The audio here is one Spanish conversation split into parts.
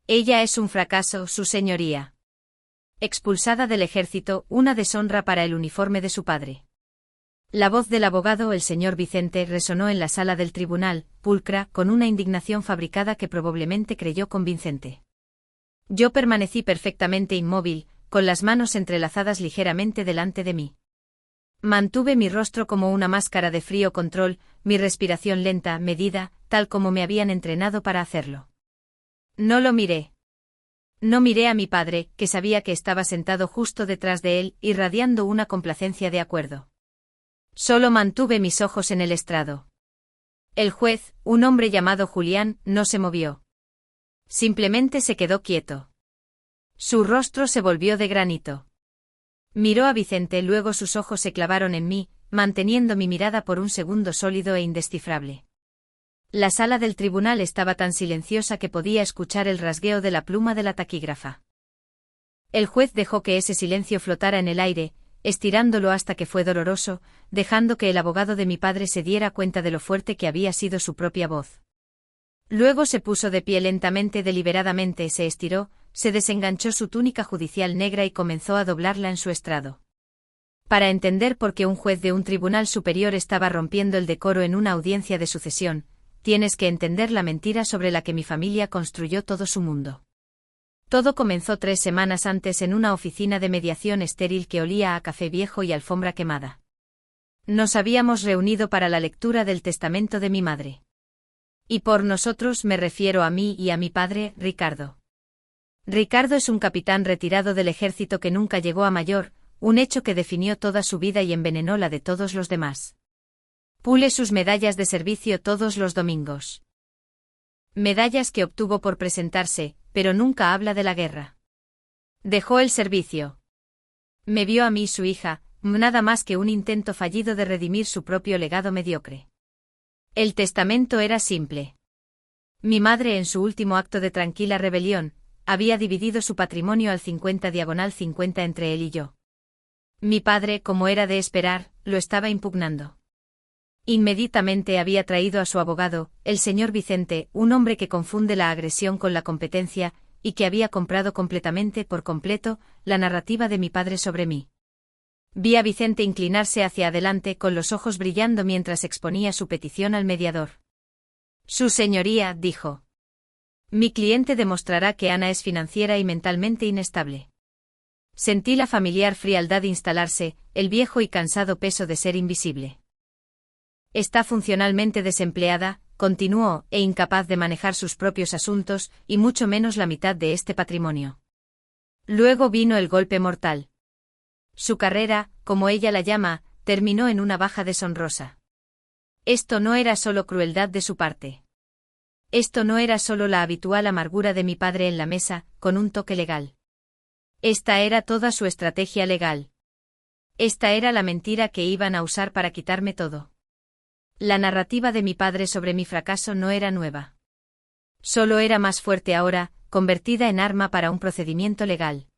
Ella es un fracaso, su señoría. Expulsada del ejército, una deshonra para el uniforme de su padre. La voz del abogado, el señor Vicente, resonó en la sala del tribunal, pulcra, con una indignación fabricada que probablemente creyó convincente. Yo permanecí perfectamente inmóvil, con las manos entrelazadas ligeramente delante de mí. Mantuve mi rostro como una máscara de frío control, mi respiración lenta, medida, tal como me habían entrenado para hacerlo. No lo miré. No miré a mi padre, que sabía que estaba sentado justo detrás de él, irradiando una complacencia de acuerdo. Solo mantuve mis ojos en el estrado. El juez, un hombre llamado Julián, no se movió. Simplemente se quedó quieto. Su rostro se volvió de granito. Miró a Vicente, luego sus ojos se clavaron en mí, manteniendo mi mirada por un segundo sólido e indescifrable. La sala del tribunal estaba tan silenciosa que podía escuchar el rasgueo de la pluma de la taquígrafa. El juez dejó que ese silencio flotara en el aire, estirándolo hasta que fue doloroso, dejando que el abogado de mi padre se diera cuenta de lo fuerte que había sido su propia voz. Luego se puso de pie lentamente, deliberadamente, se estiró, se desenganchó su túnica judicial negra y comenzó a doblarla en su estrado. Para entender por qué un juez de un tribunal superior estaba rompiendo el decoro en una audiencia de sucesión, tienes que entender la mentira sobre la que mi familia construyó todo su mundo. Todo comenzó 3 semanas antes en una oficina de mediación estéril que olía a café viejo y alfombra quemada. Nos habíamos reunido para la lectura del testamento de mi madre. Y por nosotros me refiero a mí y a mi padre, Ricardo. Ricardo es un capitán retirado del ejército que nunca llegó a mayor, un hecho que definió toda su vida y envenenó la de todos los demás. Pule sus medallas de servicio todos los domingos. Medallas que obtuvo por presentarse, pero nunca habla de la guerra. Dejó el servicio. Me vio a mí, su hija, nada más que un intento fallido de redimir su propio legado mediocre. El testamento era simple. Mi madre, en su último acto de tranquila rebelión, había dividido su patrimonio al 50/50 entre él y yo. Mi padre, como era de esperar, lo estaba impugnando. Inmediatamente había traído a su abogado, el señor Vicente, un hombre que confunde la agresión con la competencia, y que había comprado completamente, por completo, la narrativa de mi padre sobre mí. Vi a Vicente inclinarse hacia adelante con los ojos brillando mientras exponía su petición al mediador. Su señoría, dijo. Mi cliente demostrará que Ana es financiera y mentalmente inestable. Sentí la familiar frialdad instalarse, el viejo y cansado peso de ser invisible. Está funcionalmente desempleada, continuó, e incapaz de manejar sus propios asuntos, y mucho menos la mitad de este patrimonio. Luego vino el golpe mortal. Su carrera, como ella la llama, terminó en una baja deshonrosa. Esto no era solo crueldad de su parte. Esto no era solo la habitual amargura de mi padre en la mesa, con un toque legal. Esta era toda su estrategia legal. Esta era la mentira que iban a usar para quitarme todo. La narrativa de mi padre sobre mi fracaso no era nueva. Solo era más fuerte ahora, convertida en arma para un procedimiento legal.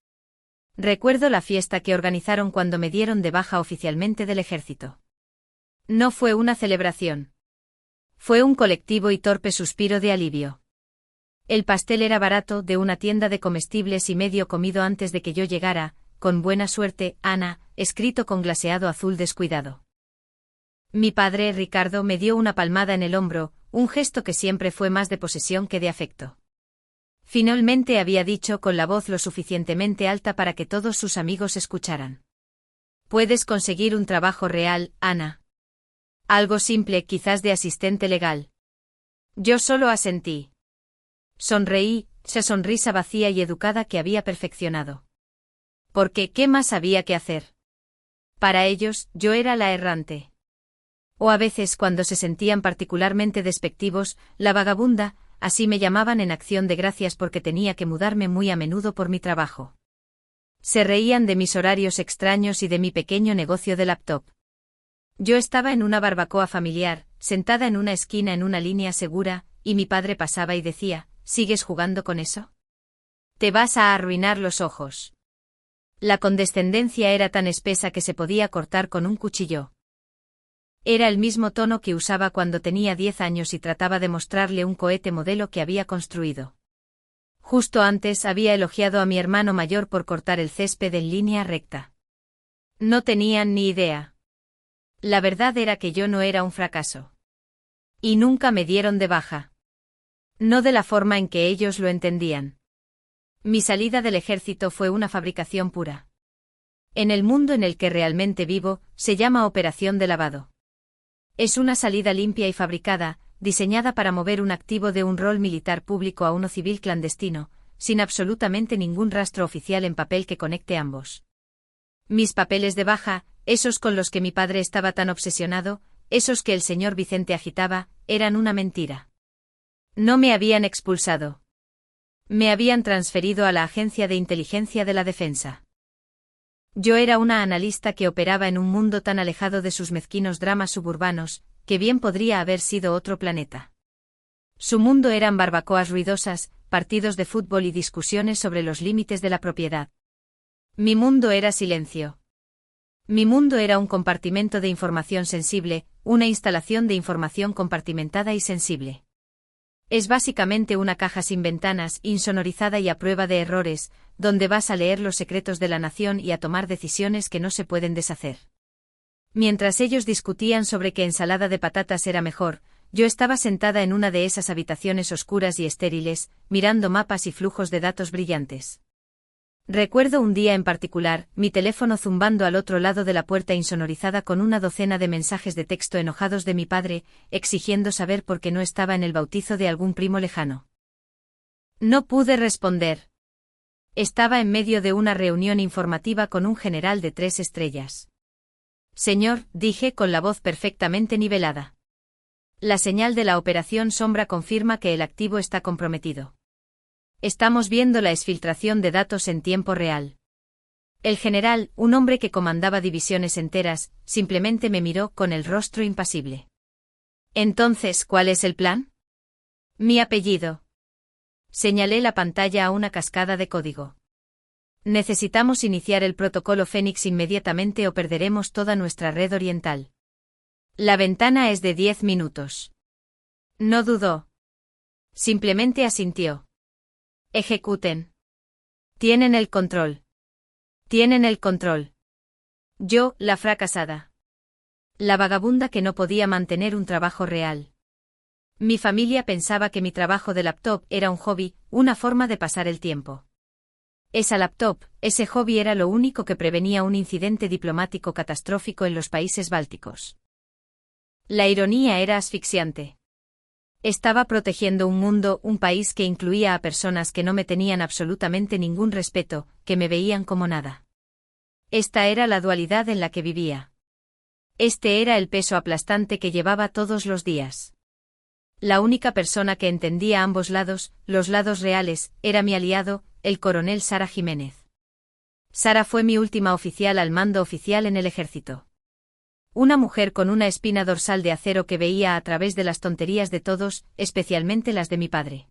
Recuerdo la fiesta que organizaron cuando me dieron de baja oficialmente del ejército. No fue una celebración. Fue un colectivo y torpe suspiro de alivio. El pastel era barato, de una tienda de comestibles y medio comido antes de que yo llegara, con buena suerte, Ana, escrito con glaseado azul descuidado. Mi padre, Ricardo, me dio una palmada en el hombro, un gesto que siempre fue más de posesión que de afecto. Finalmente había dicho con la voz lo suficientemente alta para que todos sus amigos escucharan. Puedes conseguir un trabajo real, Ana. Algo simple, quizás de asistente legal. Yo solo asentí. Sonreí, esa sonrisa vacía y educada que había perfeccionado. Porque, ¿qué más había que hacer? Para ellos, yo era la errante. O a veces, cuando se sentían particularmente despectivos, la vagabunda, así me llamaban en acción de gracias porque tenía que mudarme muy a menudo por mi trabajo. Se reían de mis horarios extraños y de mi pequeño negocio de laptop. Yo estaba en una barbacoa familiar, sentada en una esquina en una línea segura, y mi padre pasaba y decía, ¿sigues jugando con eso? Te vas a arruinar los ojos. La condescendencia era tan espesa que se podía cortar con un cuchillo. Era el mismo tono que usaba cuando tenía 10 años y trataba de mostrarle un cohete modelo que había construido. Justo antes había elogiado a mi hermano mayor por cortar el césped en línea recta. No tenían ni idea. La verdad era que yo no era un fracaso. Y nunca me dieron de baja. No de la forma en que ellos lo entendían. Mi salida del ejército fue una fabricación pura. En el mundo en el que realmente vivo, se llama operación de lavado. Es una salida limpia y fabricada, diseñada para mover un activo de un rol militar público a uno civil clandestino, sin absolutamente ningún rastro oficial en papel que conecte ambos. Mis papeles de baja, esos con los que mi padre estaba tan obsesionado, esos que el señor Vicente agitaba, eran una mentira. No me habían expulsado. Me habían transferido a la Agencia de Inteligencia de la Defensa. Yo era una analista que operaba en un mundo tan alejado de sus mezquinos dramas suburbanos, que bien podría haber sido otro planeta. Su mundo eran barbacoas ruidosas, partidos de fútbol y discusiones sobre los límites de la propiedad. Mi mundo era silencio. Mi mundo era un compartimento de información sensible, una instalación de información compartimentada y sensible. Es básicamente una caja sin ventanas, insonorizada y a prueba de errores, donde vas a leer los secretos de la nación y a tomar decisiones que no se pueden deshacer. Mientras ellos discutían sobre qué ensalada de patatas era mejor, yo estaba sentada en una de esas habitaciones oscuras y estériles, mirando mapas y flujos de datos brillantes. Recuerdo un día en particular, mi teléfono zumbando al otro lado de la puerta insonorizada con una docena de mensajes de texto enojados de mi padre, exigiendo saber por qué no estaba en el bautizo de algún primo lejano. No pude responder. Estaba en medio de una reunión informativa con un general de 3 estrellas. Señor, dije con la voz perfectamente nivelada. La señal de la operación Sombra confirma que el activo está comprometido. Estamos viendo la exfiltración de datos en tiempo real. El general, un hombre que comandaba divisiones enteras, simplemente me miró con el rostro impasible. Entonces, ¿cuál es el plan? Mi apellido. Señalé la pantalla a una cascada de código. Necesitamos iniciar el protocolo Fénix inmediatamente o perderemos toda nuestra red oriental. La ventana es de 10 minutos. No dudó. Simplemente asintió. Ejecuten. Tienen el control. Tienen el control. Yo, la fracasada. La vagabunda que no podía mantener un trabajo real. Mi familia pensaba que mi trabajo de laptop era un hobby, una forma de pasar el tiempo. Esa laptop, ese hobby era lo único que prevenía un incidente diplomático catastrófico en los países bálticos. La ironía era asfixiante. Estaba protegiendo un mundo, un país que incluía a personas que no me tenían absolutamente ningún respeto, que me veían como nada. Esta era la dualidad en la que vivía. Este era el peso aplastante que llevaba todos los días. La única persona que entendía ambos lados, los lados reales, era mi aliado, el coronel Sara Jiménez. Sara fue mi última oficial al mando oficial en el ejército. Una mujer con una espina dorsal de acero que veía a través de las tonterías de todos, especialmente las de mi padre.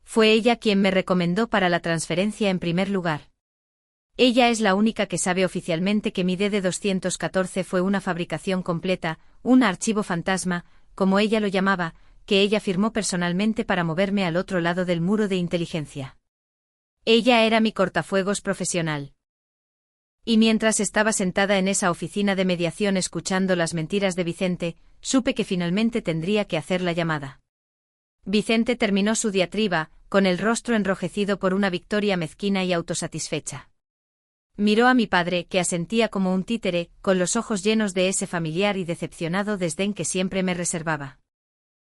Fue ella quien me recomendó para la transferencia en primer lugar. Ella es la única que sabe oficialmente que mi DD-214 fue una fabricación completa, un archivo fantasma, como ella lo llamaba, que ella firmó personalmente para moverme al otro lado del muro de inteligencia. Ella era mi cortafuegos profesional. Y mientras estaba sentada en esa oficina de mediación escuchando las mentiras de Vicente, supe que finalmente tendría que hacer la llamada. Vicente terminó su diatriba, con el rostro enrojecido por una victoria mezquina y autosatisfecha. Miró a mi padre, que asentía como un títere, con los ojos llenos de ese familiar y decepcionado desdén que siempre me reservaba.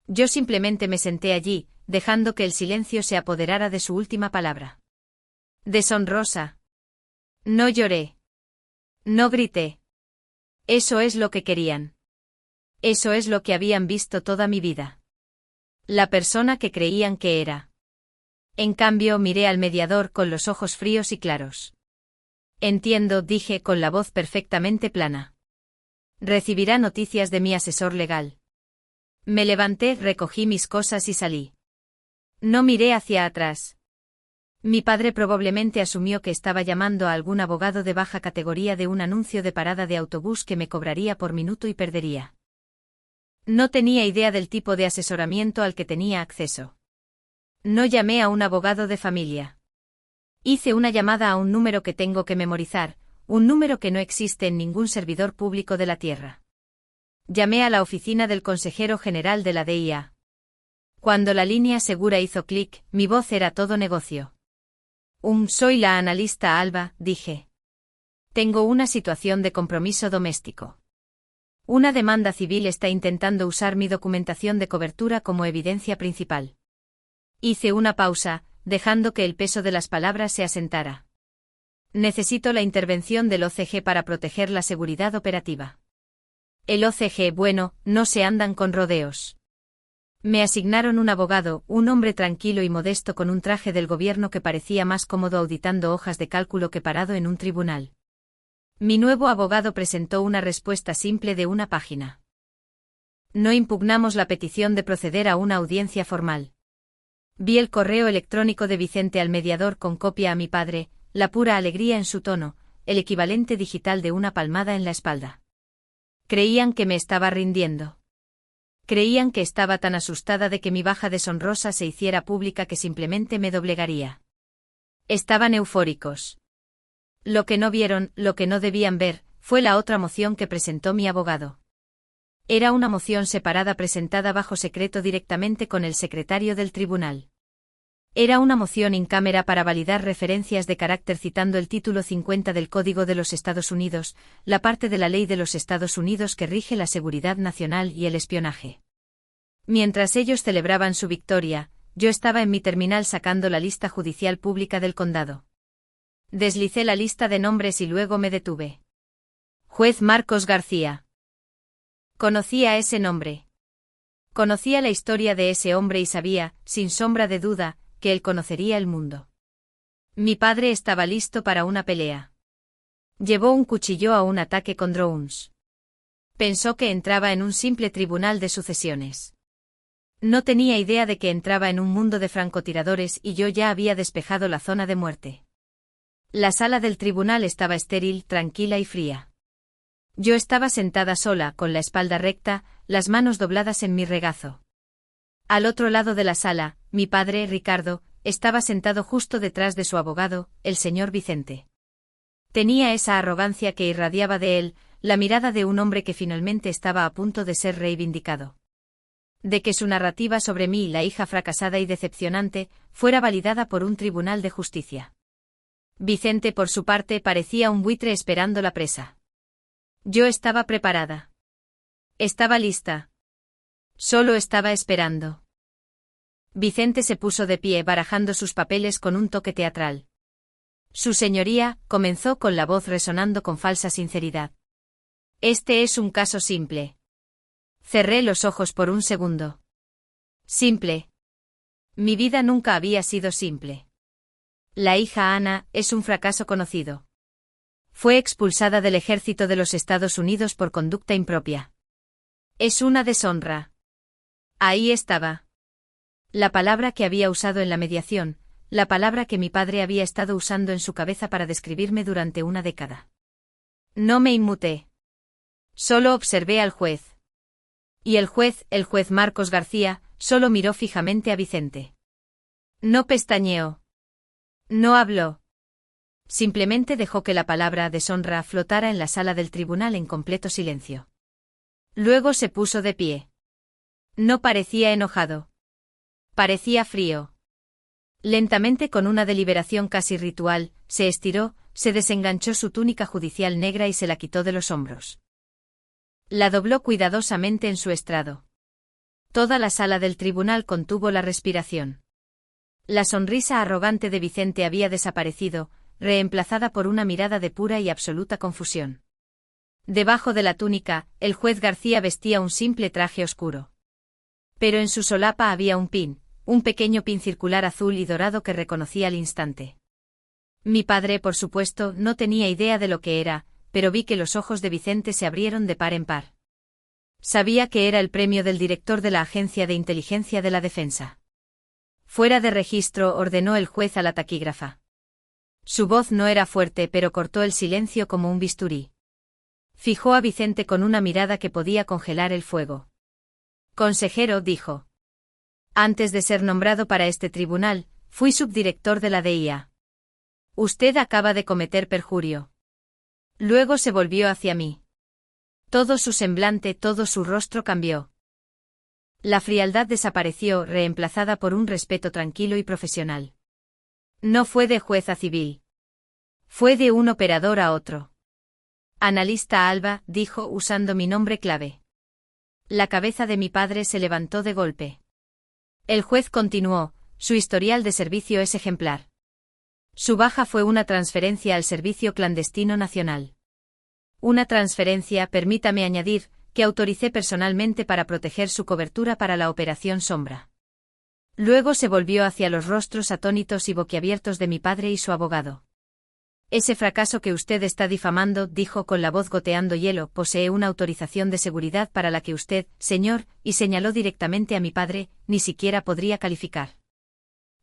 Yo simplemente me senté allí, dejando que el silencio se apoderara de su última palabra. Deshonrosa. No lloré. No grité. Eso es lo que querían. Eso es lo que habían visto toda mi vida. La persona que creían que era. En cambio miré al mediador con los ojos fríos y claros. Entiendo, dije con la voz perfectamente plana. Recibirá noticias de mi asesor legal. Me levanté, recogí mis cosas y salí. No miré hacia atrás. Mi padre probablemente asumió que estaba llamando a algún abogado de baja categoría de un anuncio de parada de autobús que me cobraría por minuto y perdería. No tenía idea del tipo de asesoramiento al que tenía acceso. No llamé a un abogado de familia. Hice una llamada a un número que tengo que memorizar, un número que no existe en ningún servidor público de la Tierra. Llamé a la oficina del consejero general de la DIA. Cuando la línea segura hizo clic, mi voz era todo negocio. Soy la analista Alba, dije. Tengo una situación de compromiso doméstico. Una demanda civil está intentando usar mi documentación de cobertura como evidencia principal. Hice una pausa, dejando que el peso de las palabras se asentara. Necesito la intervención del OCG para proteger la seguridad operativa. El OCG, bueno, no se andan con rodeos. Me asignaron un abogado, un hombre tranquilo y modesto con un traje del gobierno que parecía más cómodo auditando hojas de cálculo que parado en un tribunal. Mi nuevo abogado presentó una respuesta simple de una página. No impugnamos la petición de proceder a una audiencia formal. Vi el correo electrónico de Vicente al mediador con copia a mi padre, la pura alegría en su tono, el equivalente digital de una palmada en la espalda. Creían que me estaba rindiendo. Creían que estaba tan asustada de que mi baja deshonrosa se hiciera pública que simplemente me doblegaría. Estaban eufóricos. Lo que no vieron, lo que no debían ver, fue la otra moción que presentó mi abogado. Era una moción separada presentada bajo secreto directamente con el secretario del tribunal. Era una moción in camera para validar referencias de carácter citando el título 50 del Código de los Estados Unidos, la parte de la ley de los Estados Unidos que rige la seguridad nacional y el espionaje. Mientras ellos celebraban su victoria, yo estaba en mi terminal sacando la lista judicial pública del condado. Deslicé la lista de nombres y luego me detuve. Juez Marcos García. Conocía ese nombre. Conocía la historia de ese hombre y sabía, sin sombra de duda, que él conocería el mundo. Mi padre estaba listo para una pelea. Llevó un cuchillo a un ataque con drones. Pensó que entraba en un simple tribunal de sucesiones. No tenía idea de que entraba en un mundo de francotiradores y yo ya había despejado la zona de muerte. La sala del tribunal estaba estéril, tranquila y fría. Yo estaba sentada sola, con la espalda recta, las manos dobladas en mi regazo. Al otro lado de la sala, mi padre, Ricardo, estaba sentado justo detrás de su abogado, el señor Vicente. Tenía esa arrogancia que irradiaba de él, la mirada de un hombre que finalmente estaba a punto de ser reivindicado. De que su narrativa sobre mí, la hija fracasada y decepcionante, fuera validada por un tribunal de justicia. Vicente, por su parte, parecía un buitre esperando la presa. Yo estaba preparada. Estaba lista. Solo estaba esperando. Vicente se puso de pie barajando sus papeles con un toque teatral. Su señoría, comenzó con la voz resonando con falsa sinceridad. Este es un caso simple. Cerré los ojos por un segundo. Simple. Mi vida nunca había sido simple. La hija Ana es un fracaso conocido. Fue expulsada del ejército de los Estados Unidos por conducta impropia. Es una deshonra. Ahí estaba. La palabra que había usado en la mediación, la palabra que mi padre había estado usando en su cabeza para describirme durante una década. No me inmuté. Solo observé al juez. Y el juez Marcos García, solo miró fijamente a Vicente. No pestañeó. No habló. Simplemente dejó que la palabra deshonra flotara en la sala del tribunal en completo silencio. Luego se puso de pie. No parecía enojado. Parecía frío. Lentamente, con una deliberación casi ritual, se estiró, se desenganchó su túnica judicial negra y se la quitó de los hombros. La dobló cuidadosamente en su estrado. Toda la sala del tribunal contuvo la respiración. La sonrisa arrogante de Vicente había desaparecido, reemplazada por una mirada de pura y absoluta confusión. Debajo de la túnica, el juez García vestía un simple traje oscuro. Pero en su solapa había un pin, un pequeño pin circular azul y dorado que reconocí al instante. Mi padre, por supuesto, no tenía idea de lo que era, pero vi que los ojos de Vicente se abrieron de par en par. Sabía que era el premio del director de la Agencia de Inteligencia de la Defensa. Fuera de registro, ordenó el juez a la taquígrafa. Su voz no era fuerte, pero cortó el silencio como un bisturí. Fijó a Vicente con una mirada que podía congelar el fuego. Consejero, dijo. Antes de ser nombrado para este tribunal, fui subdirector de la DIA. Usted acaba de cometer perjurio. Luego se volvió hacia mí. Todo su semblante, todo su rostro cambió. La frialdad desapareció, reemplazada por un respeto tranquilo y profesional. No fue de juez a civil. Fue de un operador a otro. Analista Alba, dijo usando mi nombre clave. La cabeza de mi padre se levantó de golpe. El juez continuó, su historial de servicio es ejemplar. Su baja fue una transferencia al Servicio Clandestino Nacional. Una transferencia, permítame añadir, que autoricé personalmente para proteger su cobertura para la Operación Sombra. Luego se volvió hacia los rostros atónitos y boquiabiertos de mi padre y su abogado. Ese fracaso que usted está difamando, dijo con la voz goteando hielo, posee una autorización de seguridad para la que usted, señor, y señaló directamente a mi padre, ni siquiera podría calificar.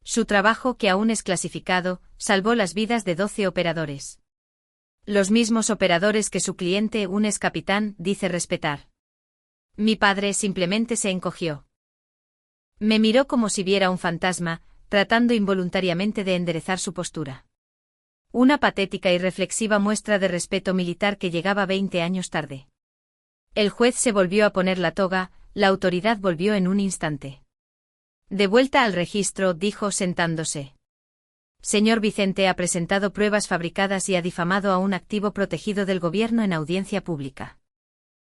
Su trabajo, que aún es clasificado, salvó las vidas de 12 operadores. Los mismos operadores que su cliente, un ex capitán, dice respetar. Mi padre simplemente se encogió. Me miró como si viera un fantasma, tratando involuntariamente de enderezar su postura. Una patética y reflexiva muestra de respeto militar que llegaba 20 años tarde. El juez se volvió a poner la toga, la autoridad volvió en un instante. De vuelta al registro, dijo sentándose. Señor Vicente ha presentado pruebas fabricadas y ha difamado a un activo protegido del gobierno en audiencia pública.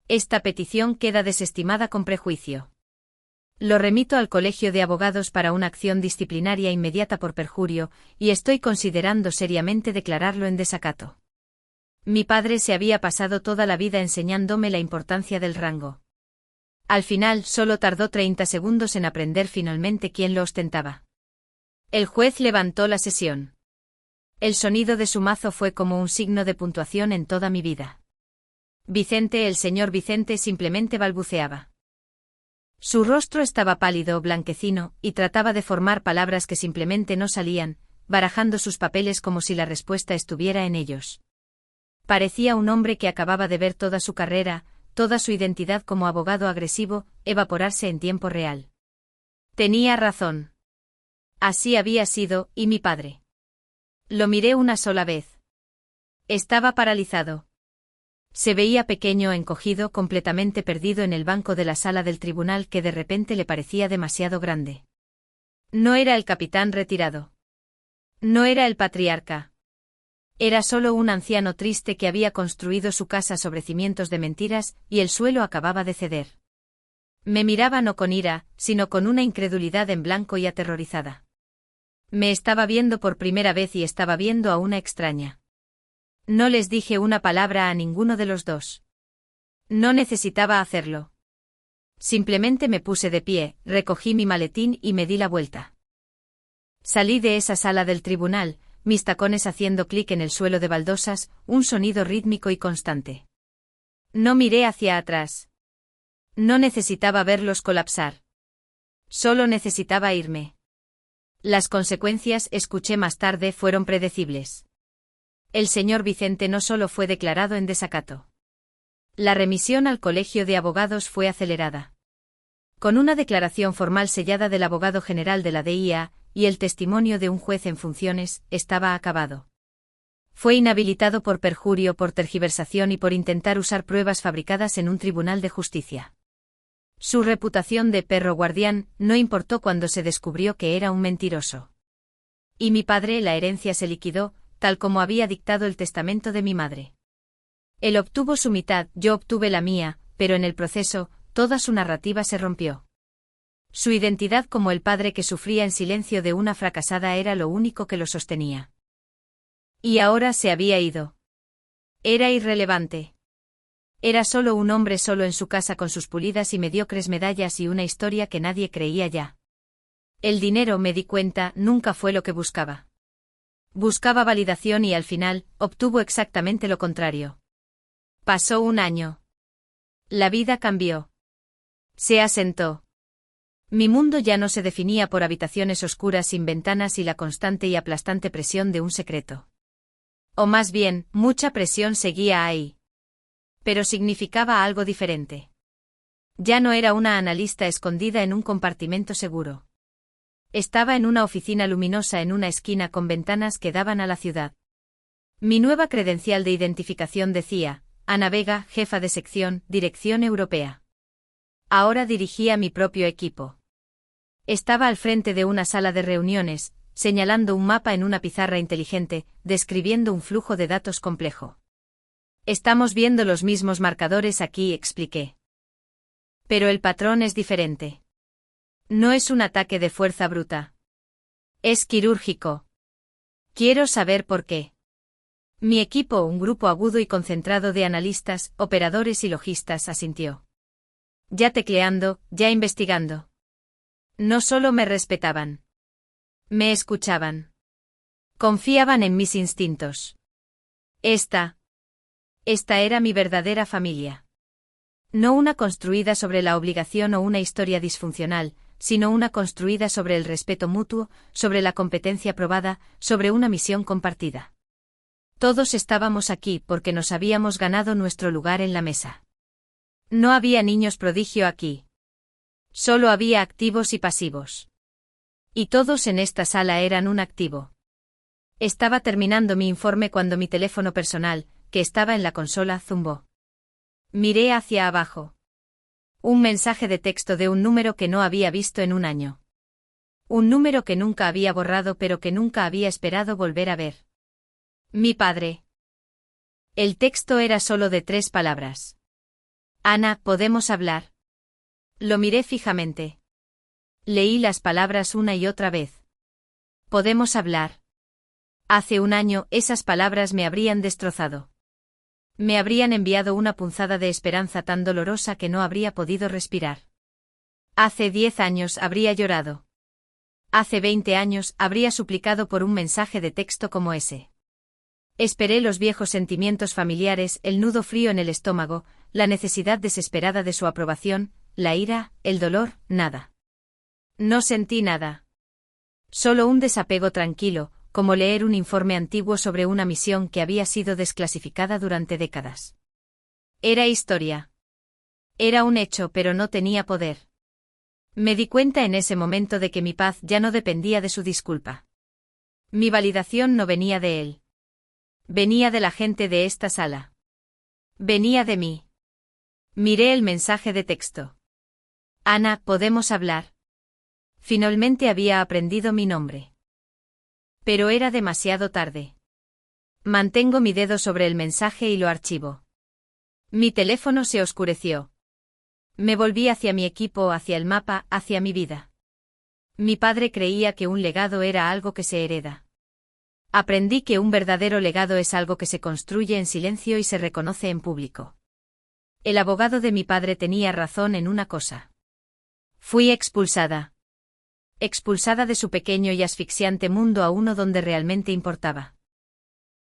Esta petición queda desestimada con prejuicio. Lo remito al Colegio de Abogados para una acción disciplinaria inmediata por perjurio, y estoy considerando seriamente declararlo en desacato. Mi padre se había pasado toda la vida enseñándome la importancia del rango. Al final, solo tardó 30 segundos en aprender finalmente quién lo ostentaba. El juez levantó la sesión. El sonido de su mazo fue como un signo de puntuación en toda mi vida. Vicente, el señor Vicente simplemente balbuceaba. Su rostro estaba pálido, blanquecino, y trataba de formar palabras que simplemente no salían, barajando sus papeles como si la respuesta estuviera en ellos. Parecía un hombre que acababa de ver toda su carrera, toda su identidad como abogado agresivo, evaporarse en tiempo real. Tenía razón. Así había sido, y mi padre. Lo miré una sola vez. Estaba paralizado. Se veía pequeño, encogido, completamente perdido en el banco de la sala del tribunal que de repente le parecía demasiado grande. No era el capitán retirado. No era el patriarca. Era solo un anciano triste que había construido su casa sobre cimientos de mentiras, y el suelo acababa de ceder. Me miraba no con ira, sino con una incredulidad en blanco y aterrorizada. Me estaba viendo por primera vez y estaba viendo a una extraña. No les dije una palabra a ninguno de los dos. No necesitaba hacerlo. Simplemente me puse de pie, recogí mi maletín y me di la vuelta. Salí de esa sala del tribunal, mis tacones haciendo clic en el suelo de baldosas, un sonido rítmico y constante. No miré hacia atrás. No necesitaba verlos colapsar. Solo necesitaba irme. Las consecuencias, escuché más tarde, fueron predecibles. El señor Vicente no solo fue declarado en desacato. La remisión al Colegio de Abogados fue acelerada. Con una declaración formal sellada del abogado general de la DIA, y el testimonio de un juez en funciones, estaba acabado. Fue inhabilitado por perjurio, por tergiversación y por intentar usar pruebas fabricadas en un tribunal de justicia. Su reputación de perro guardián no importó cuando se descubrió que era un mentiroso. Y mi padre, la herencia se liquidó, tal como había dictado el testamento de mi madre. Él obtuvo su mitad, yo obtuve la mía, pero en el proceso, toda su narrativa se rompió. Su identidad como el padre que sufría en silencio de una fracasada era lo único que lo sostenía. Y ahora se había ido. Era irrelevante. Era solo un hombre solo en su casa con sus pulidas y mediocres medallas y una historia que nadie creía ya. El dinero, me di cuenta, nunca fue lo que buscaba. Buscaba validación y al final, obtuvo exactamente lo contrario. Pasó un año. La vida cambió. Se asentó. Mi mundo ya no se definía por habitaciones oscuras sin ventanas y la constante y aplastante presión de un secreto. O más bien, mucha presión seguía ahí. Pero significaba algo diferente. Ya no era una analista escondida en un compartimento seguro. Estaba en una oficina luminosa en una esquina con ventanas que daban a la ciudad. Mi nueva credencial de identificación decía, Ana Vega, jefa de sección, Dirección Europea. Ahora dirigía mi propio equipo. Estaba al frente de una sala de reuniones, señalando un mapa en una pizarra inteligente, describiendo un flujo de datos complejo. Estamos viendo los mismos marcadores aquí, expliqué. Pero el patrón es diferente. No es un ataque de fuerza bruta. Es quirúrgico. Quiero saber por qué. Mi equipo, un grupo agudo y concentrado de analistas, operadores y logistas, asintió. Ya tecleando, ya investigando. No solo me respetaban. Me escuchaban. Confiaban en mis instintos. Esta era mi verdadera familia. No una construida sobre la obligación o una historia disfuncional, sino una construida sobre el respeto mutuo, sobre la competencia probada, sobre una misión compartida. Todos estábamos aquí porque nos habíamos ganado nuestro lugar en la mesa. No había niños prodigio aquí. Solo había activos y pasivos. Y todos en esta sala eran un activo. Estaba terminando mi informe cuando mi teléfono personal, que estaba en la consola, zumbó. Miré hacia abajo. Un mensaje de texto de un número que no había visto en un año. Un número que nunca había borrado pero que nunca había esperado volver a ver. Mi padre. El texto era solo de 3 palabras. Ana, ¿podemos hablar? Lo miré fijamente. Leí las palabras una y otra vez. ¿Podemos hablar? Hace un año, esas palabras me habrían destrozado. Me habrían enviado una punzada de esperanza tan dolorosa que no habría podido respirar. Hace 10 años habría llorado. Hace 20 años habría suplicado por un mensaje de texto como ese. Esperé los viejos sentimientos familiares, el nudo frío en el estómago, la necesidad desesperada de su aprobación, la ira, el dolor, nada. No sentí nada. Solo un desapego tranquilo, como leer un informe antiguo sobre una misión que había sido desclasificada durante décadas. Era historia. Era un hecho, pero no tenía poder. Me di cuenta en ese momento de que mi paz ya no dependía de su disculpa. Mi validación no venía de él. Venía de la gente de esta sala. Venía de mí. Miré el mensaje de texto. Ana, ¿podemos hablar? Finalmente había aprendido mi nombre. Pero era demasiado tarde. Mantengo mi dedo sobre el mensaje y lo archivo. Mi teléfono se oscureció. Me volví hacia mi equipo, hacia el mapa, hacia mi vida. Mi padre creía que un legado era algo que se hereda. Aprendí que un verdadero legado es algo que se construye en silencio y se reconoce en público. El abogado de mi padre tenía razón en una cosa. Fui expulsada. Expulsada de su pequeño y asfixiante mundo a uno donde realmente importaba.